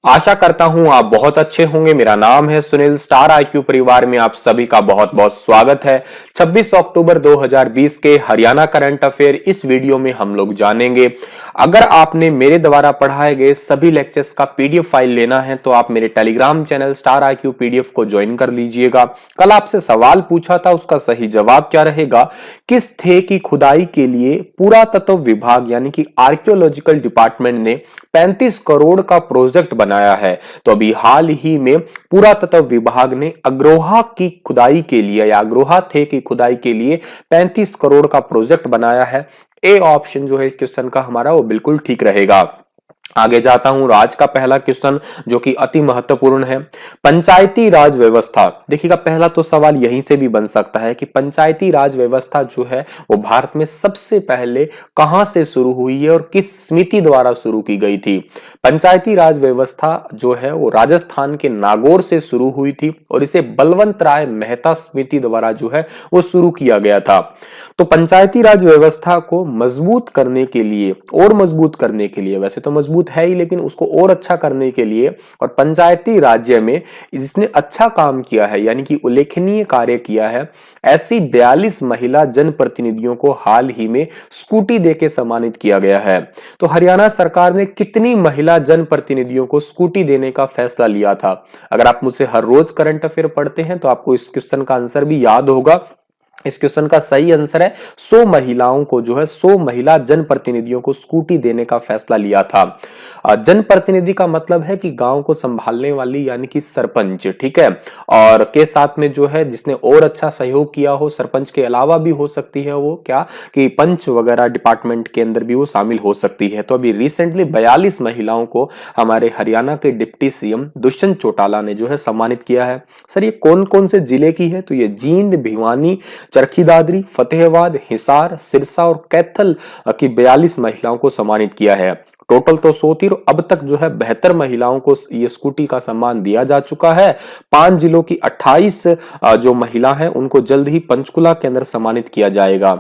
आशा करता हूं आप बहुत अच्छे होंगे। मेरा नाम है सुनील। स्टार आईक्यू परिवार में आप सभी का बहुत बहुत स्वागत है। 26 अक्टूबर 2020 के हरियाणा करंट अफेयर इस वीडियो में हम लोग जानेंगे। अगर आपने मेरे द्वारा पढ़ाए गए सभी लेक्चर्स का पीडीएफ फाइल लेना है तो आप मेरे Telegram channel star IQ PDF को ज्वाइन कर लीजिएगा। कल आपसे सवाल पूछा था, उसका सही जवाब क्या रहेगा? किस थे की खुदाई के लिए पुरातत्व विभाग यानी कि आर्कियोलॉजिकल डिपार्टमेंट ने 35 करोड़ का प्रोजेक्ट बनाया है? तो अभी हाल ही में पुरातत्व विभाग ने अग्रोहा की खुदाई के लिए या अग्रोहा थे की खुदाई के लिए 35 करोड़ का प्रोजेक्ट बनाया है। ए ऑप्शन जो है इस क्वेश्चन का हमारा वो बिल्कुल ठीक रहेगा। आगे जाता हूं। आज का पहला क्वेश्चन जो कि अति महत्वपूर्ण है, पंचायती राज व्यवस्था। देखिएगा, पहला तो सवाल यहीं से भी बन सकता है कि पंचायती राज व्यवस्था जो है वो भारत में सबसे पहले कहां से शुरू हुई है और किस समिति द्वारा शुरू की गई थी? पंचायती राज व्यवस्था जो है वो राजस्थान के नागौर से शुरू हुई थी और इसे बलवंत राय मेहता समिति द्वारा जो है वो शुरू किया गया था। तो पंचायती राज व्यवस्था को मजबूत करने के लिए और मजबूत करने के लिए, वैसे तो मजबूत है ही लेकिन उसको और अच्छा करने के लिए और पंचायती राज्य में जिसने अच्छा काम किया है यानी कि उल्लेखनीय कार्य किया है, ऐसी 42 महिला जनप्रतिनिधियों को हाल ही में स्कूटी देके सम्मानित किया गया है। तो हरियाणा सरकार ने कितनी महिला जनप्रतिनिधियों को स्कूटी देने का फैसला लिया था? अगर आप मुझसे हर रोज करंट अफेयर पढ़ते हैं तो आपको इस क्वेश्चन का आंसर भी याद होगा। इस क्वेश्चन का सही आंसर है 100 महिलाओं को जो है 100 महिला जनप्रतिनिधियों को स्कूटी देने का फैसला लिया था। जनप्रतिनिधि का मतलब है कि गांव को संभालने वाली यानी कि सरपंच, ठीक है। और के साथ में जो है जिसने और अच्छा सहयोग किया हो, सरपंच के अलावा भी हो सकती है वो क्या कि पंच वगैरह डिपार्टमेंट के अंदर भी वो शामिल हो सकती है। तो अभी रिसेंटली 42 महिलाओं को हमारे हरियाणा के डिप्टी सीएम दुष्यंत चौटाला ने जो है सम्मानित किया है। सर ये कौन कौन से जिले की है? तो ये जींद, भिवानी, चरखी दादरी, फतेहाबाद, हिसार, सिरसा और कैथल की 42 महिलाओं को सम्मानित किया है। टोटल तो 100 थी। अब तक जो है 72 महिलाओं को ये स्कूटी का सम्मान दिया जा चुका है। 5 जिलों की 28 जो महिला हैं उनको जल्द ही पंचकुला के अंदर सम्मानित किया जाएगा।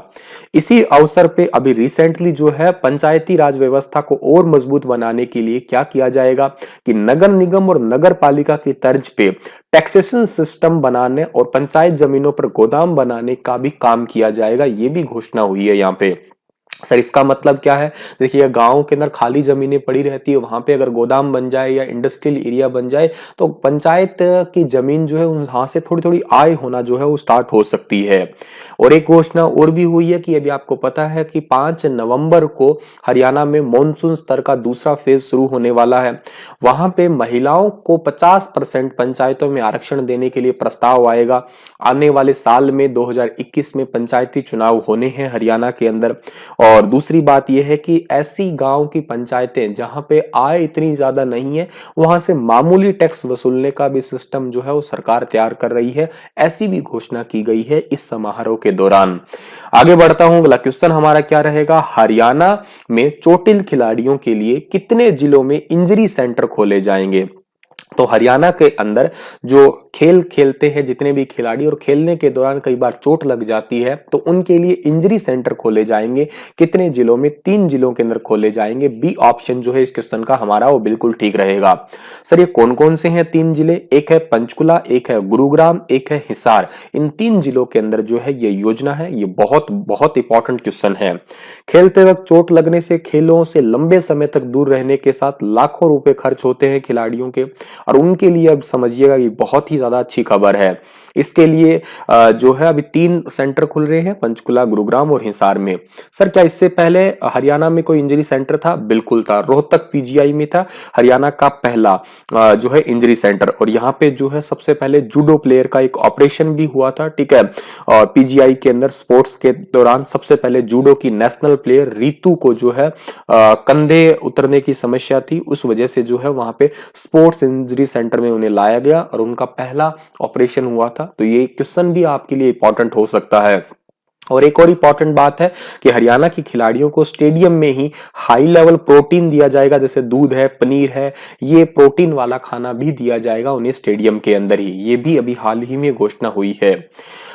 इसी अवसर पे अभी रिसेंटली जो है पंचायती राज व्यवस्था को और मजबूत बनाने के लिए क्या किया जाएगा कि नगर निगम और नगर पालिका की तर्ज पे टैक्सेशन सिस्टम बनाने और पंचायत जमीनों पर गोदाम बनाने का भी काम किया जाएगा। ये भी घोषणा हुई है यहाँ पे। सर इसका मतलब क्या है? देखिए, गांव के अंदर खाली जमीनें पड़ी रहती है, वहां पे अगर गोदाम बन जाए या इंडस्ट्रियल एरिया बन जाए तो पंचायत की जमीन जो है वहां से थोड़ी थोड़ी आय होना जो है वो स्टार्ट हो सकती है। और एक घोषणा और भी हुई है कि अभी आपको पता है कि 5 नवंबर को हरियाणा में मॉनसून स्तर का दूसरा फेज शुरू होने वाला है। वहां पे महिलाओं को 50% पंचायतों में आरक्षण देने के लिए प्रस्ताव आएगा। आने वाले साल में 2021 में पंचायती चुनाव होने हैं हरियाणा के अंदर। और दूसरी बात यह है कि ऐसी गांव की पंचायतें जहां पे आय इतनी ज्यादा नहीं है, वहां से मामूली टैक्स वसूलने का भी सिस्टम जो है वो सरकार तैयार कर रही है। ऐसी भी घोषणा की गई है इस समारोह के दौरान। आगे बढ़ता हूं। अगला क्वेश्चन हमारा क्या रहेगा? हरियाणा में चोटिल खिलाड़ियों के लिए कितने जिलों में इंजरी सेंटर खोले जाएंगे? तो हरियाणा के अंदर जो खेल खेलते हैं जितने भी खिलाड़ी और खेलने के दौरान कई बार चोट लग जाती है तो उनके लिए इंजरी सेंटर खोले जाएंगे। कितने जिलों में? 3 जिलों के अंदर खोले जाएंगे। बी ऑप्शन जो है इस क्वेश्चन का हमारा वो बिल्कुल ठीक रहेगा। सर ये कौन कौन से हैं 3 जिले? एक है पंचकुला, एक है गुरुग्राम, एक है हिसार। इन 3 जिलों के अंदर जो है ये योजना है। ये बहुत बहुत इंपॉर्टेंट क्वेश्चन है। खेलते वक्त चोट लगने से खेलों से लंबे समय तक दूर रहने के साथ लाखों रुपए खर्च होते हैं खिलाड़ियों के, और उनके लिए अब समझिएगा ये बहुत ही ज्यादा अच्छी खबर है। इसके लिए जो है अभी 3 सेंटर खुल रहे हैं, पंचकुला, गुरुग्राम और हिसार में। सर क्या इससे पहले हरियाणा में कोई इंजरी सेंटर था? बिल्कुल था, रोहतक पीजीआई में था हरियाणा का पहला जो है इंजरी सेंटर। और यहाँ पे जो है सबसे पहले जूडो प्लेयर का एक ऑपरेशन भी हुआ था, ठीक है। और पीजीआई के अंदर स्पोर्ट्स के दौरान सबसे पहले जूडो की नेशनल प्लेयर रितु को जो है कंधे उतरने की समस्या थी, उस वजह से जो है वहां पे स्पोर्ट्स इंजरी सेंटर में उन्हें लाया गया और उनका पहला ऑपरेशन हुआ था। तो ये क्वेश्चन भी आपके लिए इंपॉर्टेंट हो सकता है। और एक और इंपॉर्टेंट बात है कि हरियाणा के खिलाड़ियों को स्टेडियम में ही हाई लेवल प्रोटीन दिया जाएगा, जैसे दूध है, पनीर है, ये प्रोटीन वाला खाना भी दिया जाएगा उन्हें स्टेडियम के अंदर ही। ये भी अभी हाल ही में घोषणा हुई है।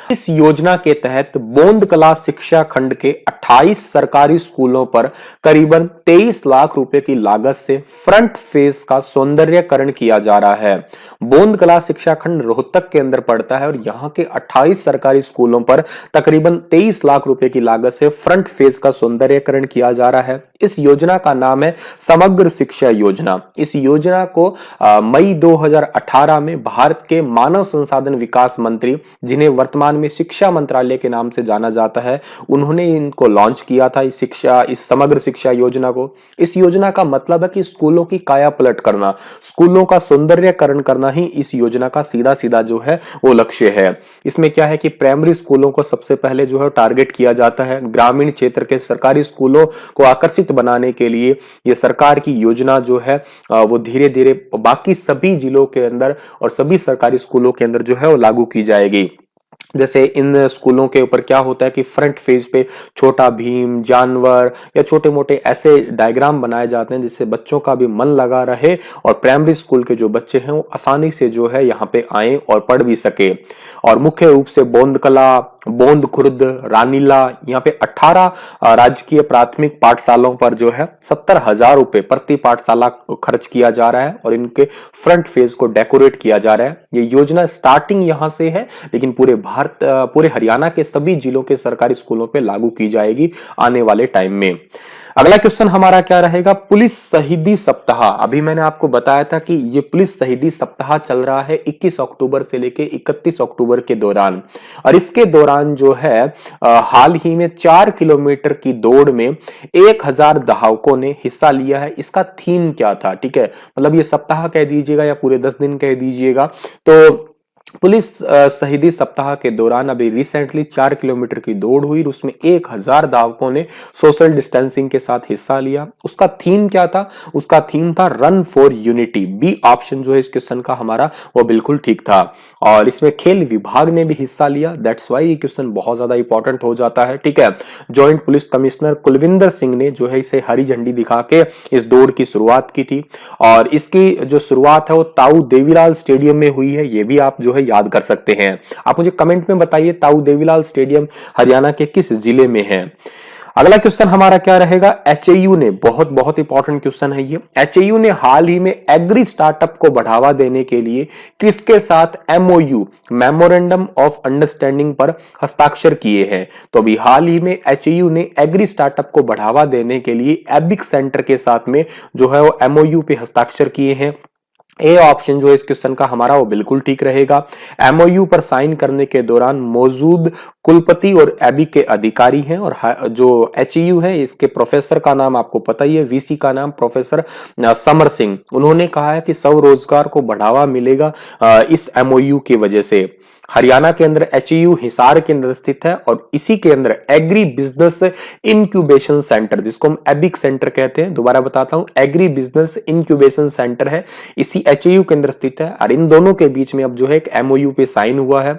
इस योजना के तहत बोंद कला शिक्षा खंड के 28 सरकारी स्कूलों पर करीबन 23 लाख रुपए की लागत से फ्रंट फेस का सौंदर्यकरण किया जा रहा है। बोंद कला शिक्षा खंड रोहतक के अंदर पड़ता है और यहाँ के 28 सरकारी स्कूलों पर तकरीबन 23 लाख रुपए की लागत से फ्रंट फेस का सौंदर्यकरण किया जा रहा है। इस योजना का नाम है समग्र शिक्षा योजना। इस योजना को मई 2018 में भारत के मानव संसाधन विकास मंत्री, जिन्हें वर्तमान में शिक्षा मंत्रालय के नाम से जाना जाता है, उन्होंने इनको लॉन्च किया था। इस समग्र शिक्षा योजना को। इस योजना का मतलब है कि स्कूलों की काया पलट करना, स्कूलों का सौंदर्यकरण करना ही इस योजना का सीधा सीधा जो है वो लक्ष्य है। इसमें क्या है कि प्राइमरी स्कूलों को सबसे पहले जो है टारगेट किया जाता है। ग्रामीण क्षेत्र के सरकारी स्कूलों को आकर्षित बनाने के लिए ये सरकार की योजना जो है वो धीरे धीरे बाकी सभी जिलों के अंदर और सभी सरकारी स्कूलों के अंदर जो है वो लागू की जाएगी। जैसे इन स्कूलों के ऊपर क्या होता है कि फ्रंट पेज पे छोटा भीम, जानवर या छोटे मोटे ऐसे डायग्राम बनाए जाते हैं जिससे बच्चों का भी मन लगा रहे और प्राइमरी स्कूल के जो बच्चे हैं वो आसानी से जो है यहाँ पे आए और पढ़ भी सके। और मुख्य रूप से बोंद कला, बोंद खुर्द, रानीला, यहाँ पे 18 राजकीय प्राथमिक पाठशालाओं पर जो है 70,000 रुपए प्रति पाठशाला खर्च किया जा रहा है और इनके फ्रंट फेज को डेकोरेट किया जा रहा है। ये योजना स्टार्टिंग यहाँ से है लेकिन पूरे हरियाणा के सभी जिलों के सरकारी स्कूलों पे लागू की जाएगी आने वाले टाइम में। अगला क्वेश्चन हमारा क्या रहेगा? पुलिस शहीदी सप्ताह। अभी मैंने आपको बताया था कि ये पुलिस शहीदी सप्ताह चल रहा है 21 अक्टूबर से लेके 31 अक्टूबर के दौरान। और इसके दौरान जो है हाल ही में 4 किलोमीटर की दौड़ में 1000 धावकों ने हिस्सा लिया है। इसका थीम क्या था? ठीक है, मतलब ये सप्ताह कह दीजिएगा या पूरे 10 दिन कह दीजिएगा। तो पुलिस शहीदी सप्ताह के दौरान अभी रिसेंटली 4 किलोमीटर की दौड़ हुई, उसमें 1000 धावकों ने सोशल डिस्टेंसिंग के साथ हिस्सा लिया। उसका थीम क्या था? उसका थीम था run for unity. B option जो है इस क्वेश्चन का हमारा वो बिल्कुल ठीक था। और इसमें खेल विभाग ने भी हिस्सा लिया, दैट्स वाई ये क्वेश्चन बहुत ज्यादा इंपॉर्टेंट हो जाता है। ठीक है, joint police commissioner Kulwinder Singh ने जो है इसे हरी झंडी दिखा के इस दौड़ की शुरुआत की थी। और इसकी जो शुरुआत है वो ताऊ देवीलाल स्टेडियम में हुई है, ये भी आप जो है याद कर सकते हैं। आप मुझे कमेंट में बताइए ताऊ देवीलाल स्टेडियम हरियाणा के किस जिले में है। अगला क्वेश्चन हमारा क्या रहेगा? एचएयू ने, बहुत इंपॉर्टेंट क्वेश्चन है ये, एचएयू ने हाल ही में एग्री स्टार्टअप को बढ़ावा देने के लिए किसके साथ एमओयू, मेमोरेंडम ऑफ अंडरस्टैंडिंग पर हस्ताक्षर किए हैं? तो अभी हाल ही में एचएयू ने एग्री स्टार्टअप को बढ़ावा देने के लिए एबिक सेंटर के साथ में जो है वो एमओयू पे हस्ताक्षर किए हैं। ए ऑप्शन जो है इस क्वेश्चन का हमारा वो बिल्कुल ठीक रहेगा। एमओयू पर साइन करने के दौरान मौजूद कुलपति और एबी के अधिकारी हैं और जो एचयू है इसके प्रोफेसर का नाम आपको पता ही है, वीसी का नाम प्रोफेसर समर सिंह। उन्होंने कहा है कि स्वरोजगार को बढ़ावा मिलेगा इस एमओयू की वजह से। हरियाणा के अंदर एचयू हिसार के अंदर स्थित है और इसी के अंदर एग्री बिजनेस इंक्यूबेशन सेंटर, जिसको हम एबिक सेंटर कहते हैं, दोबारा बताता हूं, एग्री बिजनेस इंक्यूबेशन सेंटर है, इसी एचयू के अंदर स्थित है। और इन दोनों के बीच में अब जो है एक एमओयू पे साइन हुआ है।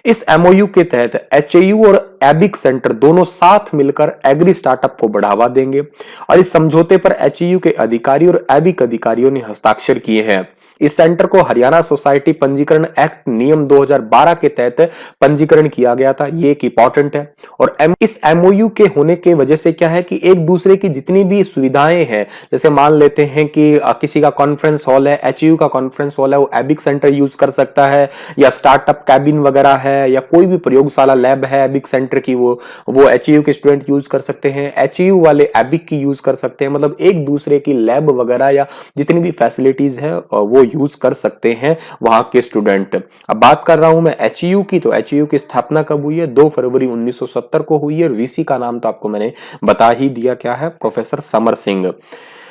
इस एमओयू के तहत एचयू और एबिक सेंटर दोनों साथ मिलकर एग्री स्टार्टअप को बढ़ावा देंगे और इस समझौते पर एचयू के अधिकारी और एबिक अधिकारियों ने हस्ताक्षर किए हैं। इस सेंटर को हरियाणा सोसाइटी पंजीकरण एक्ट नियम 2012 के तहत पंजीकरण किया गया था, ये एक इंपॉर्टेंट है। और इस एमओयू के होने के वजह से क्या है कि एक दूसरे की जितनी भी सुविधाएं हैं, जैसे मान लेते हैं कि किसी का कॉन्फ्रेंस हॉल है, एचयू का कॉन्फ्रेंस हॉल है, वो एबिक सेंटर यूज कर सकता है, या स्टार्टअप कैबिन वगैरह है, या कोई भी प्रयोगशाला लैब है एबिक सेंटर की, वो एचयू के स्टूडेंट यूज कर सकते हैं, एचयू वाले एबिक की यूज कर सकते हैं। मतलब एक दूसरे की लैब वगैरह या जितनी भी फैसिलिटीज है वो यूज कर सकते हैं वहां के स्टूडेंट। अब बात कर रहा हूं मैं एचयू की, तो एचयू की स्थापना कब हुई है? 2 फरवरी 1970 को हुई है और वीसी का नाम तो आपको मैंने बता ही दिया क्या है, प्रोफेसर समर सिंह।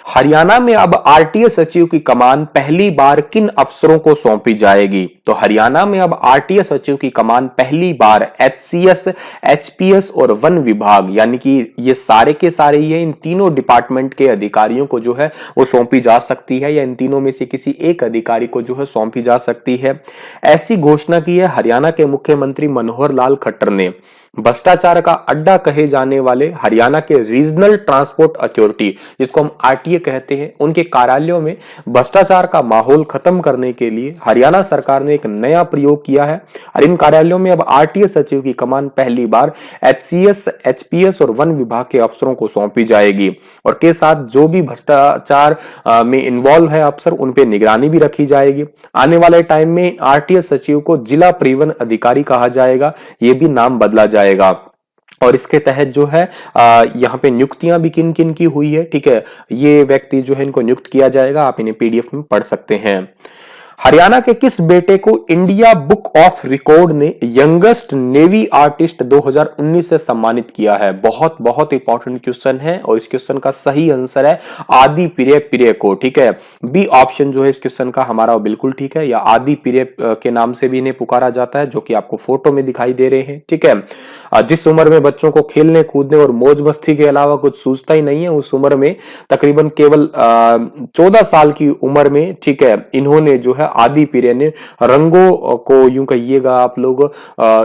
हरियाणा में अब आरटीए सचिव की कमान पहली बार किन अफसरों को सौंपी जाएगी? तो हरियाणा में अब आरटीए सचिव की कमान पहली बार एचसीएस, एचपीएस और वन विभाग, यानी कि ये सारे के सारे ये इन तीनों डिपार्टमेंट के अधिकारियों को जो है वो सौंपी जा सकती है, या इन तीनों में से किसी एक अधिकारी को जो है सौंपी जा सकती है। ऐसी घोषणा की है हरियाणा के मुख्यमंत्री मनोहर लाल खट्टर ने। भ्रष्टाचार का अड्डा कहे जाने वाले हरियाणा के रीजनल ट्रांसपोर्ट अथॉरिटी, जिसको हम आरटीए कार्य कहते हैं, उनके कार्यालयों में भ्रष्टाचार का माहौल खत्म करने के लिए हरियाणा सरकार ने एक नया प्रयोग किया है और इन कार्यालयों में अब आरटीए सचिव की कमान पहली बार एचसीएस, एचपीएस और वन विभाग के अफसरों को सौंपी जाएगी और के साथ जो भी भ्रष्टाचार में इन्वॉल्व है अफसर, उन पे निगरानी भी रखी जाएगी। आने वाले टाइम में आरटीए सचिव को जिला परिवहन अधिकारी कहा जाएगा, ये भी नाम बदला जाएगा। और इसके तहत जो है यहाँ पे नियुक्तियां भी किन किन की हुई है, ठीक है, ये व्यक्ति जो है इनको नियुक्त किया जाएगा, आप इन्हें पीडीएफ में पढ़ सकते हैं। हरियाणा के किस बेटे को इंडिया बुक ऑफ रिकॉर्ड ने यंगेस्ट नेवी आर्टिस्ट 2019 से सम्मानित किया है? बहुत बहुत इंपॉर्टेंट क्वेश्चन है और इस क्वेश्चन का सही आंसर है आदि पिरे पिरे को, ठीक है। बी ऑप्शन जो है इस क्वेश्चन का हमारा बिल्कुल ठीक है, या आदि पिरे के नाम से भी इन्हें पुकारा जाता है, जो कि आपको फोटो में दिखाई दे रहे हैं, ठीक है। जिस उम्र में बच्चों को खेलने कूदने और मौज मस्ती के अलावा कुछ सूझता ही नहीं है, उस उम्र में तकरीबन केवल 14 साल की उम्र में, ठीक है, इन्होंने जो है आदि पिरे ने रंगों को यूं कहिएगा आप लोग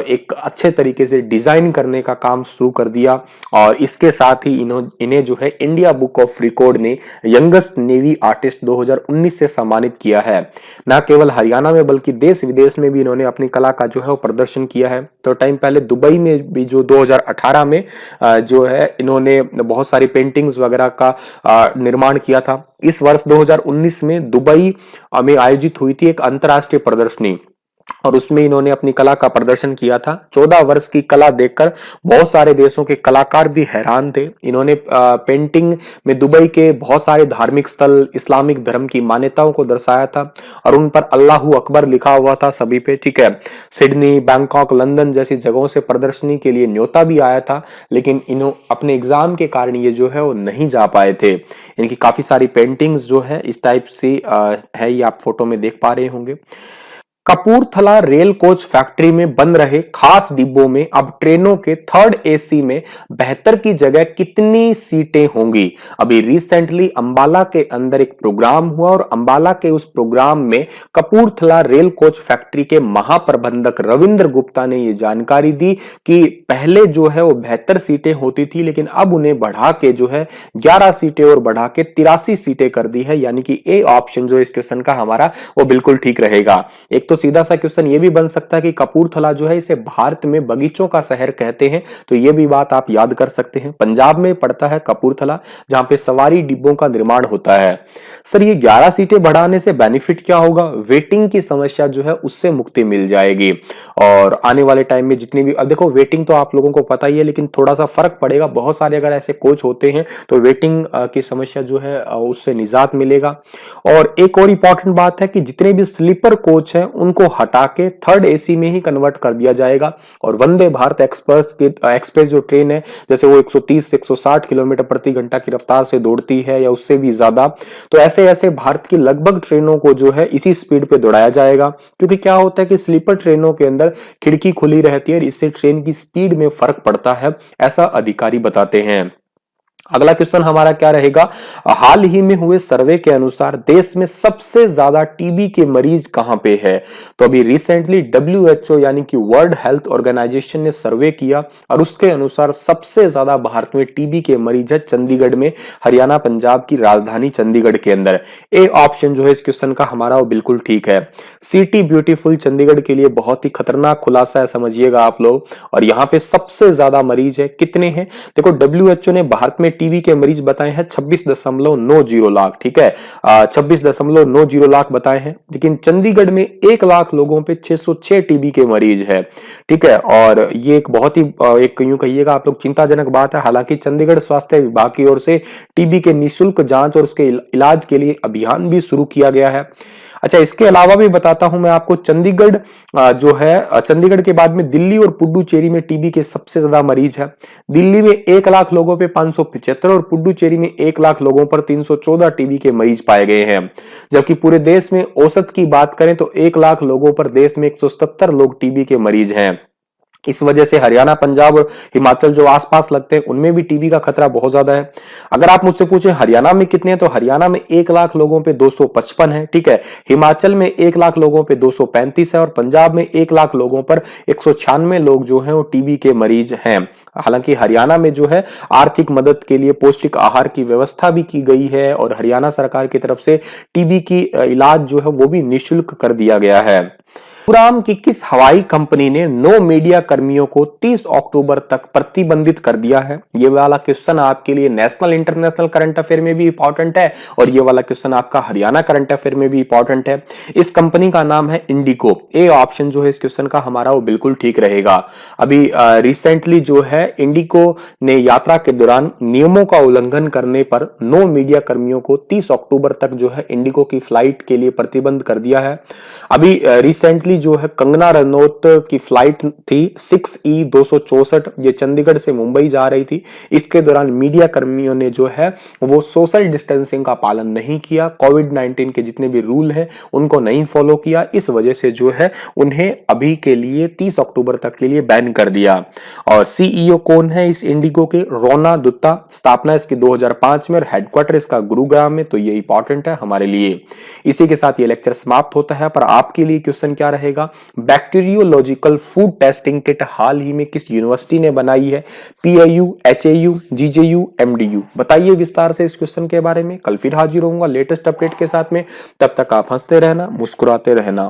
एक अच्छे तरीके से डिजाइन करने का काम शुरू कर दिया और इसके साथ ही इन्हें जो है इंडिया बुक ऑफ रिकॉर्ड ने यंगेस्ट नेवी आर्टिस्ट 2019 से सम्मानित किया है। न केवल हरियाणा में बल्कि देश विदेश में भी इन्होंने अपनी कला का जो है वो प्रदर्शन किया है। तो टाइम पहले दुबई में भी जो 2018 में जो है इन्होंने बहुत सारी पेंटिंग्स वगैरह का निर्माण किया था। इस वर्ष 2019 में दुबई में आयोजित हुई थी एक अंतर्राष्ट्रीय प्रदर्शनी और उसमें इन्होंने अपनी कला का प्रदर्शन किया था। 14 वर्ष की कला देखकर बहुत सारे देशों के कलाकार भी हैरान थे। इन्होंने पेंटिंग में दुबई के बहुत सारे धार्मिक स्थल, इस्लामिक धर्म की मान्यताओं को दर्शाया था और उन पर अल्लाहू अकबर लिखा हुआ था सभी पे, ठीक है। सिडनी, बैंकॉक, लंदन जैसी जगहों से प्रदर्शनी के लिए न्योता भी आया था, लेकिन इन्हों अपने एग्जाम के कारण ये जो है वो नहीं जा पाए थे। इनकी काफी सारी पेंटिंग्स जो है इस टाइप से है, ये आप फोटो में देख पा रहे होंगे। कपूरथला रेल कोच फैक्ट्री में बन रहे खास डिब्बों में अब ट्रेनों के थर्ड एसी में बेहतर की जगह कितनी सीटें होंगी? अभी रिसेंटली अंबाला के अंदर एक प्रोग्राम हुआ और अंबाला के उस प्रोग्राम में कपूरथला रेल कोच फैक्ट्री के महाप्रबंधक रविंद्र गुप्ता ने यह जानकारी दी कि पहले जो है वो 72 सीटें होती थी, लेकिन अब उन्हें बढ़ा के जो है 11 सीटें और बढ़ा के 83 सीटें कर दी है। यानी कि ए ऑप्शन जो इस क्वेश्चन का हमारा वो बिल्कुल ठीक रहेगा। एक तो सीधा सा क्वेश्चन ये भी बन सकता है कि कपूरथला जो है इसे भारत में बगीचों का शहर कहते हैं, तो ये भी बात आप याद कर सकते हैं। पंजाब में पड़ता है कपूरथला, जहां पे सवारी डिब्बों का निर्माण होता है। सर ये 11 सीटें बढ़ाने से बेनिफिट क्या होगा? वेटिंग की समस्या जो है उससे मुक्ति मिल जाएगी और आने वाले टाइम में जितनी भी, अब देखो वेटिंग तो आप लोगों को पता ही है, लेकिन थोड़ा सा फर्क पड़ेगा। बहुत सारे अगर ऐसे कोच होते हैं तो वेटिंग की समस्या जो है उससे निजात मिलेगा। और एक और इंपॉर्टेंट बात है कि जितने भी स्लीपर कोच हैं उनको हटा के थर्ड एसी में ही कन्वर्ट कर दिया जाएगा और वंदे भारत एक्सप्रेस जो ट्रेन है, जैसे वो 130 से 160 किलोमीटर प्रति घंटा की रफ्तार से दौड़ती है या उससे भी ज्यादा, तो ऐसे ऐसे भारत की लगभग ट्रेनों को जो है इसी स्पीड पे दौड़ाया जाएगा। क्योंकि क्या होता है कि स्लीपर ट्रेनों के अंदर खिड़की खुली रहती है, इससे ट्रेन की स्पीड में फर्क पड़ता है, ऐसा अधिकारी बताते हैं। अगला क्वेश्चन हमारा क्या रहेगा? हाल ही में हुए सर्वे के अनुसार देश में सबसे ज्यादा टीबी के मरीज कहां पे है? तो अभी रिसेंटली WHO यानी कि वर्ल्ड हेल्थ ऑर्गेनाइजेशन ने सर्वे किया और उसके अनुसार सबसे ज्यादा भारत में टीबी के मरीज है चंडीगढ़ में, हरियाणा पंजाब की राजधानी चंडीगढ़ के अंदर। ए ऑप्शन जो है इस क्वेश्चन का हमारा वो बिल्कुल ठीक है। सिटी ब्यूटीफुल चंडीगढ़ के लिए बहुत ही खतरनाक खुलासा है, समझिएगा आप लोग। और यहाँ पे सबसे ज्यादा मरीज है, कितने हैं? देखो WHO ने भारत में टीबी के मरीज बताए हैं 26.90 लाख, ठीक है, 26.90 लाख बताए हैं, लेकिन चंडीगढ़ में 1 लाख लोगों पे 606 टीबी के मरीज है, ठीक है। और ये एक बहुत ही एक यूं कहिएगा आप लोग चिंताजनक बात है। हालांकि चंडीगढ़ स्वास्थ्य विभाग की ओर से टीबी के निःशुल्क जांच और उसके इलाज के लिए अभियान भी शुरू किया गया है। अच्छा, इसके अलावा भी बताता हूं मैं आपको, चंडीगढ़ जो है, चंडीगढ़ के बाद में दिल्ली और पुडुचेरी में टीबी के सबसे ज्यादा मरीज है। दिल्ली में 1 लाख लोगों पे 575 और पुडुचेरी में 1 लाख लोगों पर 314 टीबी के मरीज पाए गए हैं। जबकि पूरे देश में औसत की बात करें तो 1 लाख लोगों पर देश में 177 लोग टीबी के मरीज हैं। इस वजह से हरियाणा, पंजाब और हिमाचल जो आसपास लगते हैं उनमें भी टीबी का खतरा बहुत ज्यादा है। अगर आप मुझसे पूछें हरियाणा में कितने हैं, तो हरियाणा में 1 लाख लोगों पे 255 है, ठीक है। हिमाचल में 1 लाख लोगों पे 235 है और पंजाब में 1 लाख लोगों पर 196 लोग जो हैं वो टीबी के मरीज हैं। हालांकि हरियाणा में जो है आर्थिक मदद के लिए पौष्टिक आहार की व्यवस्था भी की गई है और हरियाणा सरकार की तरफ से टीबी की इलाज जो है वो भी निःशुल्क कर दिया गया है। पुराम की किस हवाई कंपनी ने 9 मीडिया कर्मियों को 30 अक्टूबर तक प्रतिबंधित कर दिया है? ये वाला क्वेश्चन आपके लिए नेशनल इंटरनेशनल करंट अफेयर में भी इंपॉर्टेंट है और ये वाला क्वेश्चन आपका हरियाणा करंट अफेयर में भी इंपॉर्टेंट है। इस कंपनी का नाम है इंडिको। ए ऑप्शन जो है इस क्वेश्चन का हमारा वो बिल्कुल ठीक रहेगा। अभी रिसेंटली जो है इंडिको ने यात्रा के दौरान नियमों का उल्लंघन करने पर 9 मीडिया कर्मियों को 30 अक्टूबर तक जो है इंडिको की फ्लाइट के लिए प्रतिबंध कर दिया है। अभी रिसेंटली जो है कंगना रनौत की फ्लाइट थी 6E264, ये चंडीगढ़ से मुंबई जा रही थी। इसके दौरान मीडिया कर्मियों ने जो है वो सोशल डिस्टेंसिंग का पालन नहीं किया, कोविड-19 के जितने भी रूल हैं उनको नहीं फॉलो किया। इस वजह से जो है उन्हें अभी के लिए 30 अक्टूबर तक के लिए बैन कर दिया। और सीईओ कौन है इस इंडिगो के? रोना दुत्ता। स्थापना इसकी 2005 में और हेडक्वार्टर इसका गुरुग्राम में, तो ये इंपॉर्टेंट है हमारे लिए। इसी के साथ ये लेक्चर समाप्त होता है, पर आपके लिए क्वेश्चन क्या रहेगा? बैक्टीरियोलॉजिकल फूड टेस्टिंग किट हाल ही में किस यूनिवर्सिटी ने बनाई है? PIU, HAU, GJU, MDU? बताइए विस्तार से इस क्वेश्चन के बारे में। कल फिर हाजिर होऊंगा लेटेस्ट अपडेट के साथ में। तब तक आप हंसते रहना, मुस्कुराते रहना।